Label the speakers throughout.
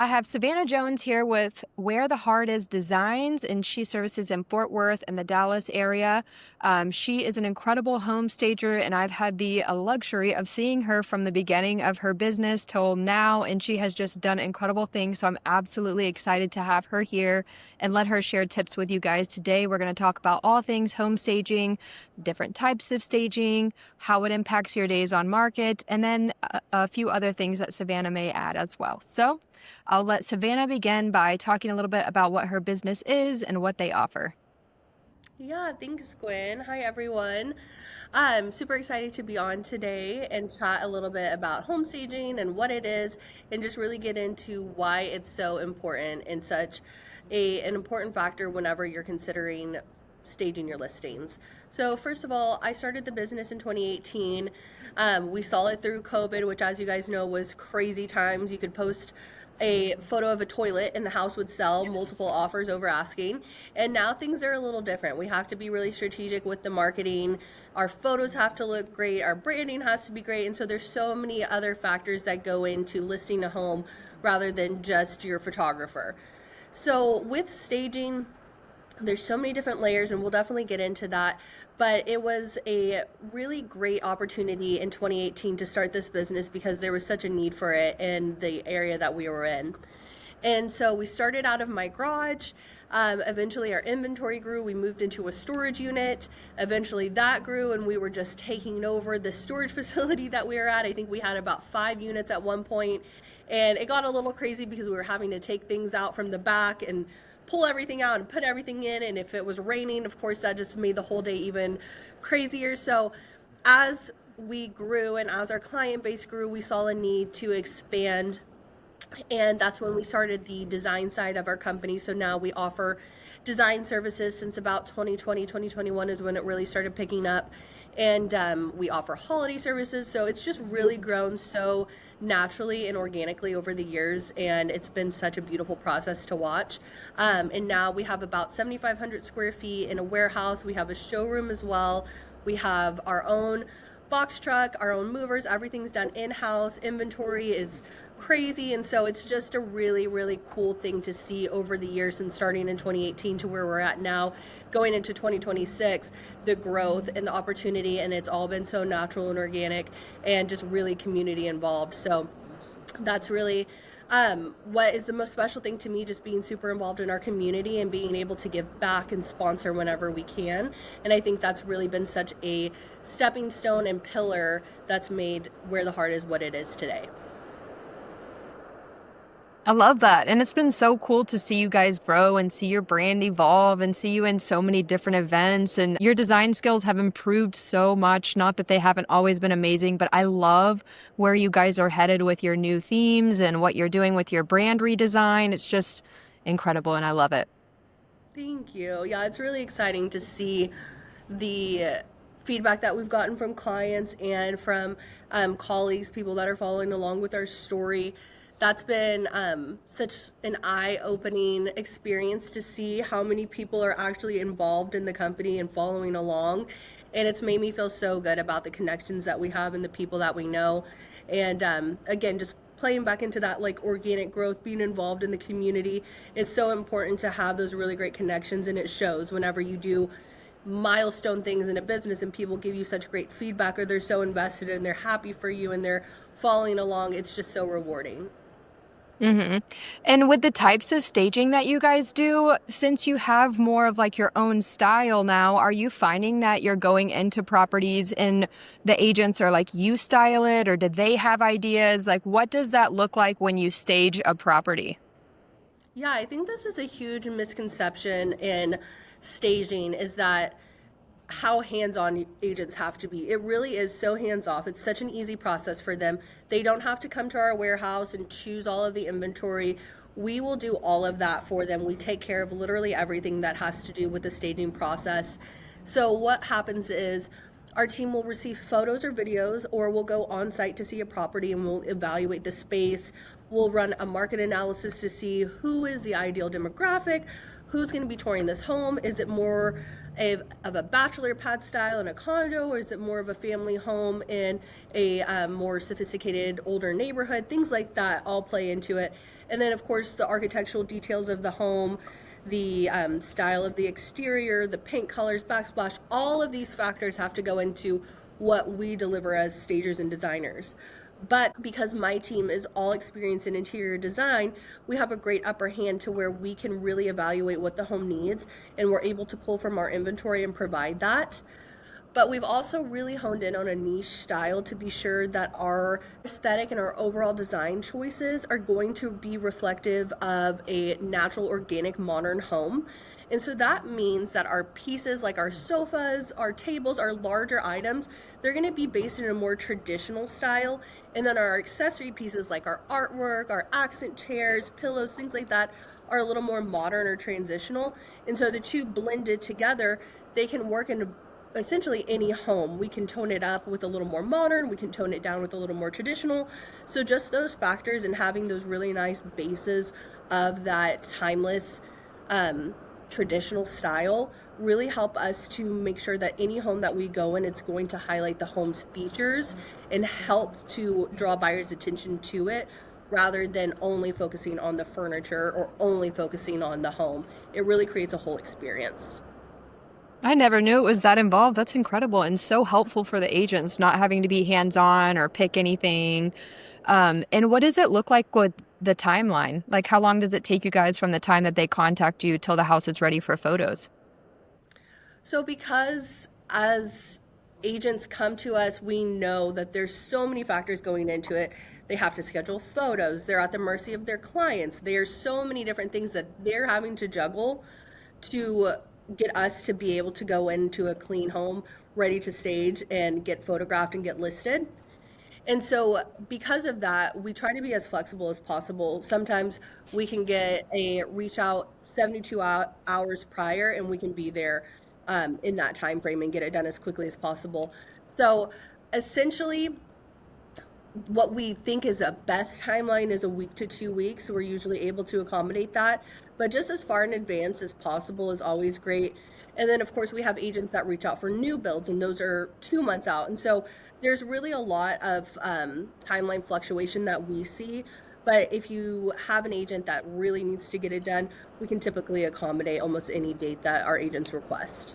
Speaker 1: I have Savannah Jones here with Where the Heart Is Designs, and she services in Fort Worth and the Dallas area. She is an incredible home stager, and I've had the luxury of seeing her from the beginning of her business till now, and she has just done incredible things. So I'm absolutely excited to have her here and let her share tips with you guys. Today, we're going to talk about all things home staging, different types of staging, how it impacts your days on market, and then a few other things that Savannah may add as well. So I'll let Savannah begin by talking a little bit about what her business is and what they offer.
Speaker 2: Yeah, thanks, Gwen. Hi, everyone. I'm super excited to be on today and chat a little bit about home staging and what it is, and just really get into why it's so important and such an important factor whenever you're considering staging your listings. So, first of all, I started the business in 2018. We saw it through COVID, which, as you guys know, was crazy times. You could post a photo of a toilet and the house would sell, multiple offers over asking. And now things are a little different. We have to be really strategic with the marketing. Our photos have to look great, our branding has to be great. And so there's so many other factors that go into listing a home rather than just your photographer. So with staging, there's so many different layers, and we'll definitely get into that. But it was a really great opportunity in 2018 to start this business because there was such a need for it in the area that we were in. And so we started out of my garage. Eventually, our inventory grew. We moved into a storage unit. Eventually, that grew, and we were just taking over the storage facility that we were at. I think we had about 5 units at one point, and it got a little crazy because we were having to take things out from the back and pull everything out and put everything in. And if it was raining, of course, that just made the whole day even crazier. So, as we grew and as our client base grew, we saw a need to expand, and that's when we started the design side of our company. So now we offer design services since about 2020, 2021 is when it really started picking up. And we offer holiday services. So it's just really grown so naturally and organically over the years. And it's been such a beautiful process to watch. And now we have about 7,500 square feet in a warehouse. We have a showroom as well. We have our own box truck, our own movers, everything's done in-house. Inventory is crazy, and so it's just a really, really cool thing to see over the years, and starting in 2018 to where we're at now, going into 2026, the growth and the opportunity, and it's all been so natural and organic and just really community involved. So that's really what is the most special thing to me, just being super involved in our community and being able to give back and sponsor whenever we can. And I think that's really been such a stepping stone and pillar that's made Where the Heart Is what it is today.
Speaker 1: I love that. And it's been so cool to see you guys grow and see your brand evolve and see you in so many different events. And your design skills have improved so much. Not that they haven't always been amazing, but I love where you guys are headed with your new themes and what you're doing with your brand redesign. It's just incredible, and I love it.
Speaker 2: Thank you. Yeah, it's really exciting to see the feedback that we've gotten from clients and from colleagues, people that are following along with our story. That's been such an eye-opening experience to see how many people are actually involved in the company and following along. And it's made me feel so good about the connections that we have and the people that we know. And again, just playing back into that like organic growth, being involved in the community. It's so important to have those really great connections, and it shows whenever you do milestone things in a business and people give you such great feedback, or they're so invested and they're happy for you and they're following along. It's just so rewarding.
Speaker 1: hmm And with the types of staging that you guys do, since you have more of like your own style now, are you finding that you're going into properties and the agents are like, you style it, or did they have ideas? Like, what does that look like when you stage a property?
Speaker 2: Yeah, I think this is a huge misconception in staging, is that how hands-on agents have to be. It really is so hands-off. It's such an easy process for them. They don't have to come to our warehouse and choose all of the inventory. We will do all of that for them. We take care of literally everything that has to do with the staging process. So what happens is our team will receive photos or videos, or we'll go on site to see a property and we'll evaluate the space. We'll run a market analysis to see who is the ideal demographic, who's going to be touring this home. Is it more of a bachelor pad style in a condo, or is it more of a family home in a more sophisticated older neighborhood? Things like that all play into it. And then, of course, the architectural details of the home, the style of the exterior, the paint colors, backsplash, all of these factors have to go into what we deliver as stagers and designers. But because my team is all experienced in interior design, we have a great upper hand to where we can really evaluate what the home needs, and we're able to pull from our inventory and provide that. But we've also really honed in on a niche style to be sure that our aesthetic and our overall design choices are going to be reflective of a natural, organic, modern home. And so that means that our pieces, like our sofas, our tables, our larger items, they're going to be based in a more traditional style. And then our accessory pieces, like our artwork, our accent chairs, pillows, things like that, are a little more modern or transitional. And so the two blended together, they can work in essentially any home. We can tone it up with a little more modern, we can tone it down with a little more traditional. So just those factors and having those really nice bases of that timeless traditional style really help us to make sure that any home that we go in, it's going to highlight the home's features and help to draw buyers' attention to it, rather than only focusing on the furniture or only focusing on the home. It really creates a whole experience.
Speaker 1: I never knew it was that involved. That's incredible and so helpful for the agents not having to be hands-on or pick anything. And what does it look like with the timeline? Like, how long does it take you guys from the time that they contact you till the house is ready for photos?
Speaker 2: So, because as agents come to us, we know that there's so many factors going into it. They have to schedule photos, they're at the mercy of their clients. There's so many different things that they're having to juggle to get us to be able to go into a clean home, ready to stage and get photographed and get listed. And so, because of that, we try to be as flexible as possible. Sometimes we can get a reach out 72 hours prior, and we can be there in that time frame and get it done as quickly as possible. So, essentially, what we think is a best timeline is a week to 2 weeks. We're usually able to accommodate that, but just as far in advance as possible is always great. And then, of course, we have agents that reach out for new builds, and those are 2 months out. And so there's really a lot of timeline fluctuation that we see. But if you have an agent that really needs to get it done, we can typically accommodate almost any date that our agents request.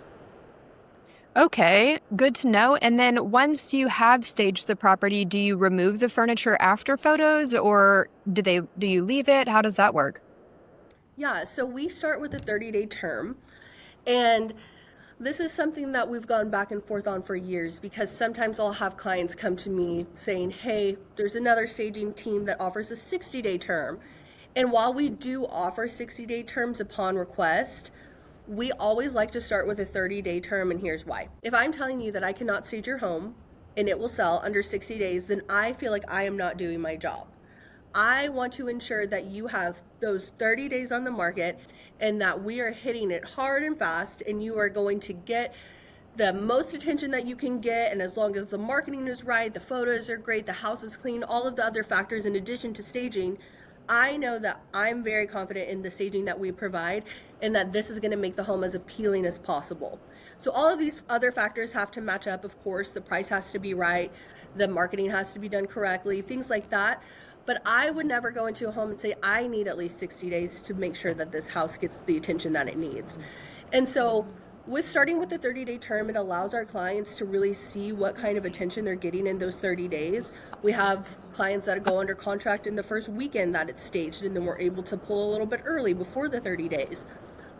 Speaker 1: Okay, good to know. And then once you have staged the property, do you remove the furniture after photos, or do you leave it? How does that work?
Speaker 2: Yeah, so we start with a 30-day term. And this is something that we've gone back and forth on for years, because sometimes I'll have clients come to me saying, hey, there's another staging team that offers a 60-day term. And while we do offer 60-day terms upon request, we always like to start with a 30-day term, and here's why. If I'm telling you that I cannot stage your home and it will sell under 60 days, then I feel like I am not doing my job. I want to ensure that you have those 30 days on the market and that we are hitting it hard and fast, and you are going to get the most attention that you can get. And as long as the marketing is right, the photos are great, the house is clean, all of the other factors in addition to staging, I know that I'm very confident in the staging that we provide, and that this is going to make the home as appealing as possible. So all of these other factors have to match up. Of course, the price has to be right, the marketing has to be done correctly, things like that. But I would never go into a home and say, I need at least 60 days to make sure that this house gets the attention that it needs. And so with starting with the 30-day term, it allows our clients to really see what kind of attention they're getting in those 30 days. We have clients that go under contract in the first weekend that it's staged, and then we're able to pull a little bit early before the 30 days.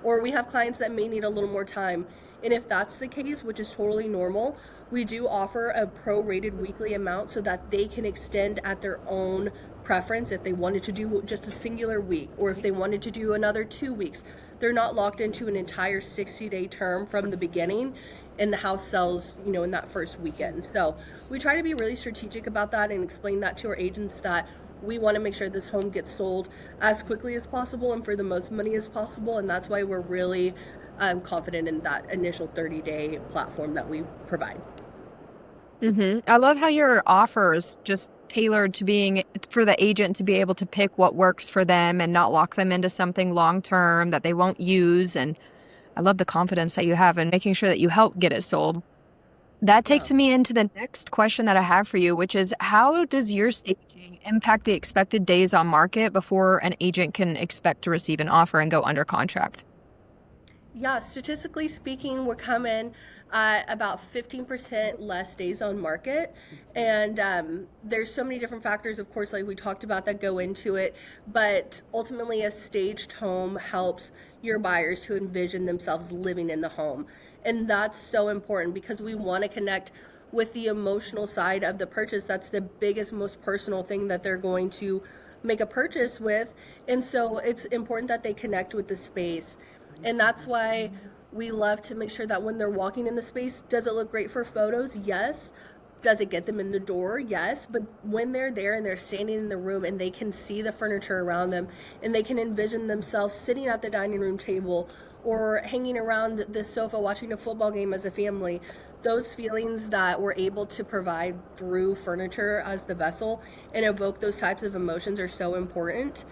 Speaker 2: Or we have clients that may need a little more time. And if that's the case, which is totally normal, we do offer a prorated weekly amount so that they can extend at their own preference. If they wanted to do just a singular week, or if they wanted to do another 2 weeks, they're not locked into an entire 60-day term from the beginning, and the house sells, in that first weekend. So we try to be really strategic about that and explain that to our agents, that we want to make sure this home gets sold as quickly as possible and for the most money as possible. And that's why we're really confident in that initial 30-day platform that we provide.
Speaker 1: I love how your offers just tailored to being for the agent to be able to pick what works for them and not lock them into something long term that they won't use. And I love the confidence that you have in making sure that you help get it sold. That
Speaker 2: Yeah.
Speaker 1: takes me into the next question that I have for you, which is how does your staging impact the expected days on market before an agent can expect to receive an offer and go under contract?
Speaker 2: Yeah, statistically speaking, we're coming at about 15% less days on market. And there's so many different factors, of course, like we talked about, that go into it. But ultimately, a staged home helps your buyers to envision themselves living in the home. And that's so important because we want to connect with the emotional side of the purchase. That's the biggest, most personal thing that they're going to make a purchase with. And so it's important that they connect with the space. And that's why we love to make sure that when they're walking in the space, does it look great for photos? Yes. Does it get them in the door? Yes. But when they're there and they're standing in the room and they can see the furniture around them and they can envision themselves sitting at the dining room table or hanging around the sofa watching a football game as a family, those feelings that we're able to provide through furniture as the vessel and evoke those types of emotions are so important.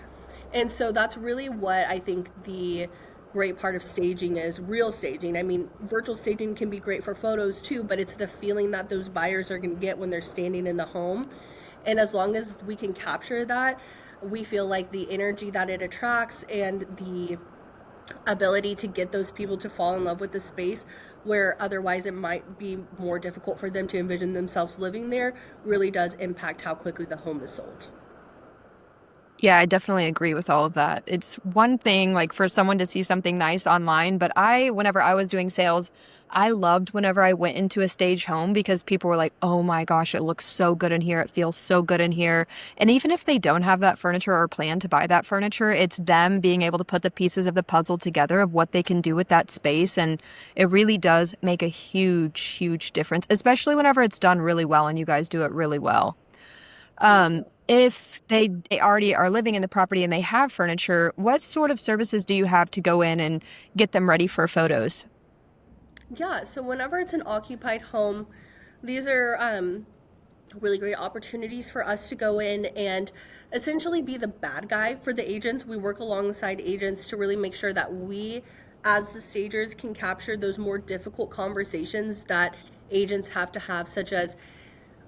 Speaker 2: And so that's really what I think the great part of staging is, real staging. I mean, virtual staging can be great for photos too, but it's the feeling that those buyers are going to get when they're standing in the home. And as long as we can capture that, we feel like the energy that it attracts and the ability to get those people to fall in love with the space where otherwise it might be more difficult for them to envision themselves living there really does impact how quickly the home is sold.
Speaker 1: Yeah, I definitely agree with all of that. It's one thing like for someone to see something nice online, but whenever I was doing sales, I loved whenever I went into a stage home because people were like, "Oh my gosh, it looks so good in here. It feels so good in here." And even if they don't have that furniture or plan to buy that furniture, it's them being able to put the pieces of the puzzle together of what they can do with that space. And it really does make a huge, huge difference, especially whenever it's done really well and you guys do it really well.
Speaker 2: Thank you.
Speaker 1: If they already are living in the property and they have furniture, what sort of services do you have to go in and get them ready for photos?
Speaker 2: Yeah, so whenever it's an occupied home, these are really great opportunities for us to go in and essentially be the bad guy for the agents. We work alongside agents to really make sure that we, as the stagers, can capture those more difficult conversations that agents have to have, such as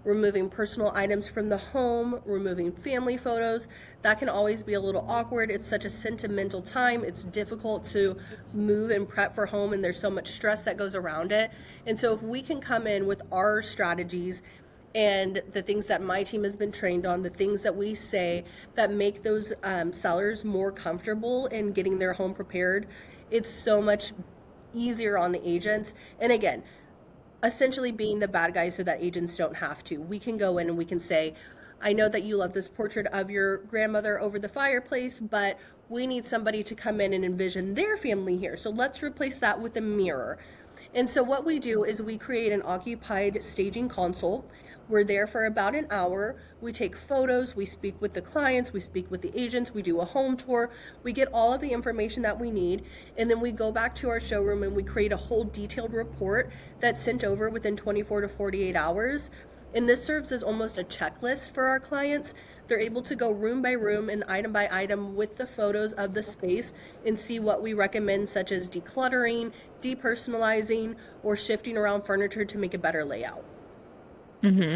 Speaker 2: removing personal items from the home, removing family photos. That can always be a little awkward. It's such a sentimental time. It's difficult to move and prep for home, and there's so much stress that goes around it. And so, if we can come in with our strategies and the things that my team has been trained on, the things that we say that make those sellers more comfortable in getting their home prepared, it's so much easier on the agents. And again, essentially being the bad guy so that agents don't have to. We can go in and we can say, I know that you love this portrait of your grandmother over the fireplace, but we need somebody to come in and envision their family here. So let's replace that with a mirror. And so what we do is we create an occupied staging console. We're there for about an hour. We take photos, we speak with the clients, we speak with the agents, we do a home tour, we get all of the information that we need, and then we go back to our showroom and we create a whole detailed report that's sent over within 24 to 48 hours. And this serves as almost a checklist for our clients. They're able to go room by room and item by item with the photos of the space and see what we recommend, such as decluttering, depersonalizing, or shifting around furniture to make a better layout.
Speaker 1: Hmm.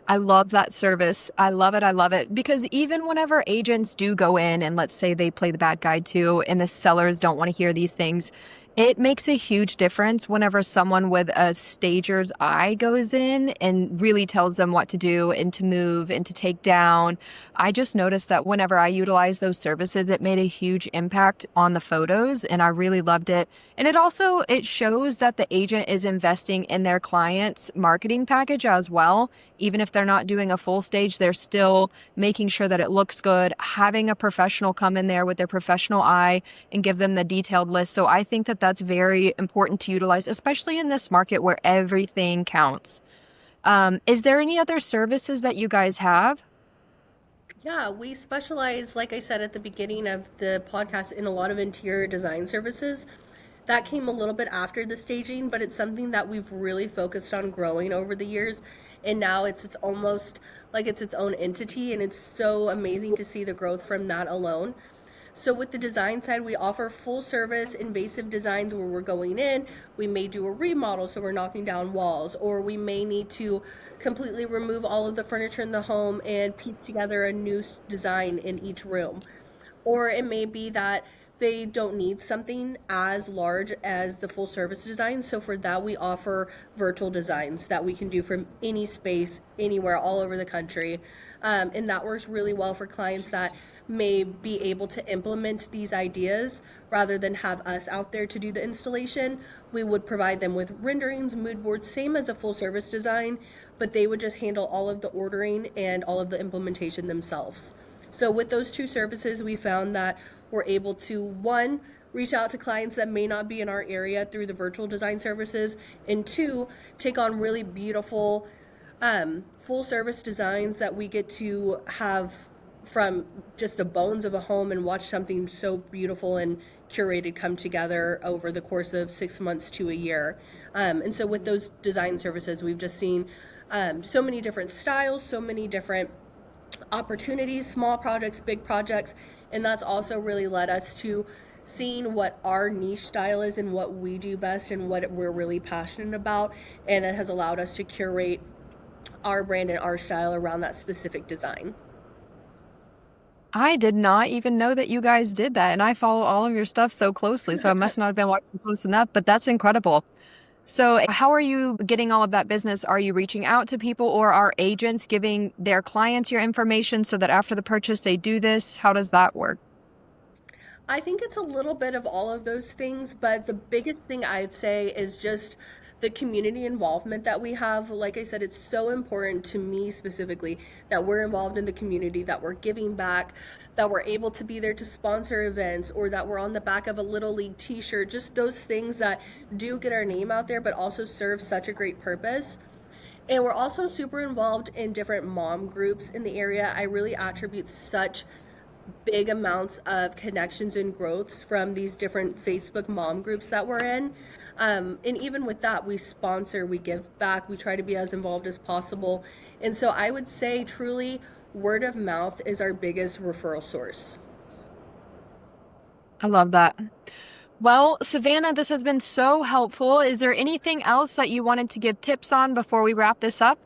Speaker 1: I love that service. I love it. I love it. Because even whenever agents do go in and let's say they play the bad guy too, and the sellers don't want to hear these things, it makes a huge difference whenever someone with a stager's eye goes in and really tells them what to do and to move and to take down. I just noticed that whenever I utilize those services, it made a huge impact on the photos and I really loved it. And it shows that the agent is investing in their client's marketing package as well. Even if they're not doing a full stage, they're still making sure that it looks good, having a professional come in there with their professional eye and give them the detailed list. So I think that that's very important to utilize, especially in this market where everything counts. Is there any other services that you guys have?
Speaker 2: Yeah, we specialize, like I said at the beginning of the podcast, in a lot of interior design services. That came a little bit after the staging, but it's something that we've really focused on growing over the years. And now it's almost like it's its own entity, and it's so amazing to see the growth from that alone. So with the design side, we offer full service invasive designs where we're going in, we may do a remodel, so we're knocking down walls, or we may need to completely remove all of the furniture in the home and piece together a new design in each room. Or it may be that they don't need something as large as the full service design. So for that, we offer virtual designs that we can do from any space, anywhere, all over the country. And that works really well for clients that may be able to implement these ideas rather than have us out there to do the installation. We would provide them with renderings, mood boards, same as a full service design, but they would just handle all of the ordering and all of the implementation themselves. So with those two services, we found that we're able to, one, reach out to clients that may not be in our area through the virtual design services, and two, take on really beautiful full service designs that we get to have from just the bones of a home and watch something so beautiful and curated come together over the course of 6 months to a year. And so with those design services, we've just seen so many different styles, so many different opportunities, small projects, big projects, and that's also really led us to seeing what our niche style is and what we do best and what we're really passionate about, and it has allowed us to curate our brand and our style around that specific design.
Speaker 1: I did not even know that you guys did that, and I follow all of your stuff so closely, so I must not have been watching close enough, but that's incredible. So, how are you getting all of that business? Are you reaching out to people, or are agents giving their clients your information so that after the purchase they do this? How does that work?
Speaker 2: I think it's a little bit of all of those things, but the biggest thing I'd say is just the community involvement that we have. Like I said, it's so important to me specifically that we're involved in the community, that we're giving back, that we're able to be there to sponsor events, or that we're on the back of a Little League t shirt, just those things that do get our name out there, but also serve such a great purpose. And we're also super involved in different mom groups in the area. I really attribute such big amounts of connections and growths from these different Facebook mom groups that we're in. And even with that, we sponsor, we give back, we try to be as involved as possible. And so I would say, truly, word of mouth is our biggest referral source.
Speaker 1: I love that. Well, Savannah, this has been so helpful. Is there anything else that you wanted to give tips on before we wrap this up?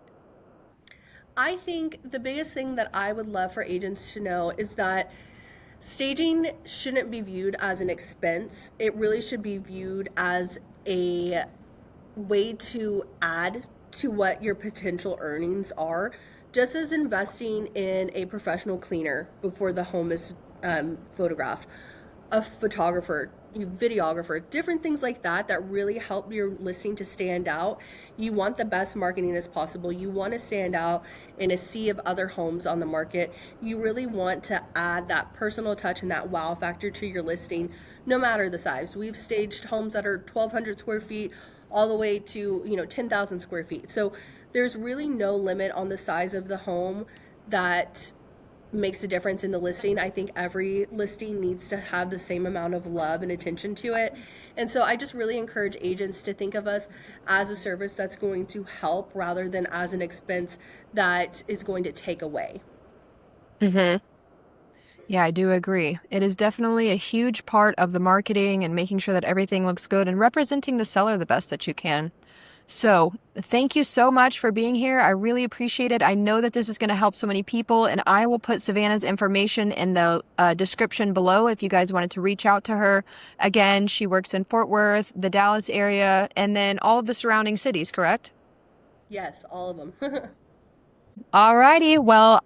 Speaker 2: I think the biggest thing that I would love for agents to know is that staging shouldn't be viewed as an expense. It really should be viewed as a way to add to what your potential earnings are, just as investing in a professional cleaner before the home is photographed, a photographer, videographer, different things like that that really help your listing to stand out. You want the best marketing as possible. You want to stand out in a sea of other homes on the market. You really want to add that personal touch and that wow factor to your listing, no matter the size. We've staged homes that are 1,200 square feet all the way to 10,000 square feet. So there's really no limit on the size of the home that makes a difference in the listing. I think every listing needs to have the same amount of love and attention to it. And so I just really encourage agents to think of us as a service that's going to help rather than as an expense that is going to take away.
Speaker 1: Mm-hmm. Yeah, I do agree. It is definitely a huge part of the marketing and making sure that everything looks good and representing the seller the best that you can. So, thank you so much for being here. I really appreciate it. I know that this is going to help so many people, and I will put Savannah's information in the description below if you guys wanted to reach out to her. Again, she works in Fort Worth, the Dallas area, and then all of the surrounding cities, correct?
Speaker 2: Yes, all of them.
Speaker 1: Alrighty, well,